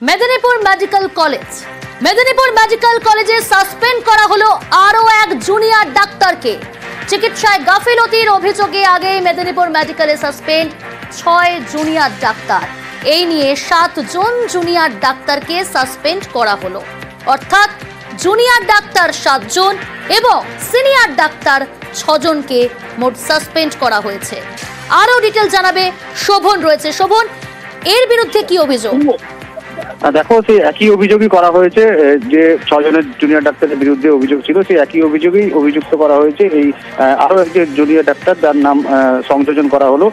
Medinipur medical কলেজে suspend করা হলো আরো এক জুনিয়র ডাক্তারকে। চিকিৎসায় গাফিলতির অভিযোগে আগে মেদিনীপুর মেডিকেলে সাসপেন্ড 6 জুনিয়র ডাক্তার। এই নিয়ে 7 জন জুনিয়র ডাক্তারকে সাসপেন্ড করা হলো, অর্থাৎ জুনিয়র ডাক্তার 7 জন এবং সিনিয়র ডাক্তার 6 জনকে মোট সাসপেন্ড করা হয়েছে। আরো ডিটেল জানাবে শোভন রয়েছে। শোভন, এর বিরুদ্ধে কি অভিযোগ? দেখো, সেই একই অভিযোগই করা হয়েছে। যে 6 জনের জুনিয়র ডাক্তারের বিরুদ্ধে অভিযোগ ছিল, সেই একই অভিযোগেই অভিযুক্ত করা হয়েছে এই আরো একজন জুনিয়র ডাক্তার, যার নাম সংযোজন করা হলো।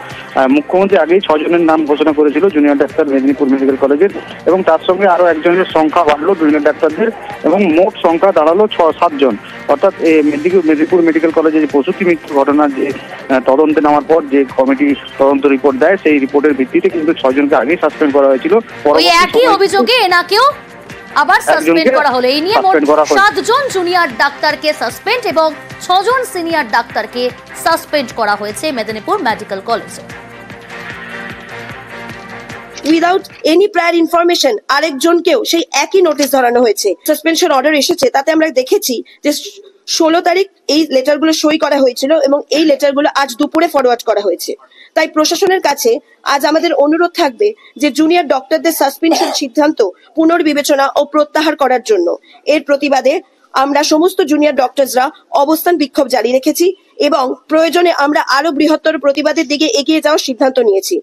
মুখ্যমন্ত্রী আগেই 6 জনের নাম ঘোষণা করেছিল জুনিয়র ডাক্তার মেদিনীপুর মেডিকেল কলেজের, এবং তার সঙ্গে আরো একজনের সংখ্যা বাড়লো জুনিয়র ডাক্তারদের, এবং মোট সংখ্যা দাঁড়ালো 7 জন। অর্থাৎ মেদিনীপুর মেডিকেল কলেজে যে প্রসূতি মৃত্যুর ঘটনার যে তদন্তে নামার পর যে কমিটি তদন্ত রিপোর্ট দেয়, সেই রিপোর্টের ভিত্তিতে কিন্তু 6 জনকে আগেই সাসপেন্ড করা হয়েছিল। একই অভিযোগে এনাকেও আবার সাসপেন্ড করা হলো। এই নিয়ে মোট 7 জন জুনিয়র ডাক্তারকে সাসপেন্ড এবং 6 জন সিনিয়র ডাক্তারকে সাসপেন্ড করা হয়েছে মেদিনীপুর মেডিকেল কলেজে। উইদাউট এনি প্রায়ার ইনফরমেশন আরেকজনকেও সেই একই নোটিশ ধরানো হয়েছে। সাসপেনশন অর্ডার এসেছে, তাতে আমরা দেখেছি যে 16 তারিখ এই লেটারগুলো সই করা হয়েছিল এবং এই লেটারগুলো আজ দুপুরে ফরওয়ার্ড করা হয়েছে। তাই প্রশাসনের কাছে আজ আমাদের অনুরোধ থাকবে যে জুনিয়র ডক্টরদের সাসপেনশন সিদ্ধান্ত পুনর্বিবেচনা ও প্রত্যাহার করার জন্য। এর প্রতিবাদে আমরা সমস্ত জুনিয়র ডক্টরসরা অবস্থান বিক্ষোভ জারি রেখেছি এবং প্রয়োজনে আমরা আরো বৃহত্তর প্রতিবাদের দিকে এগিয়ে যাওয়ার সিদ্ধান্ত নিয়েছি।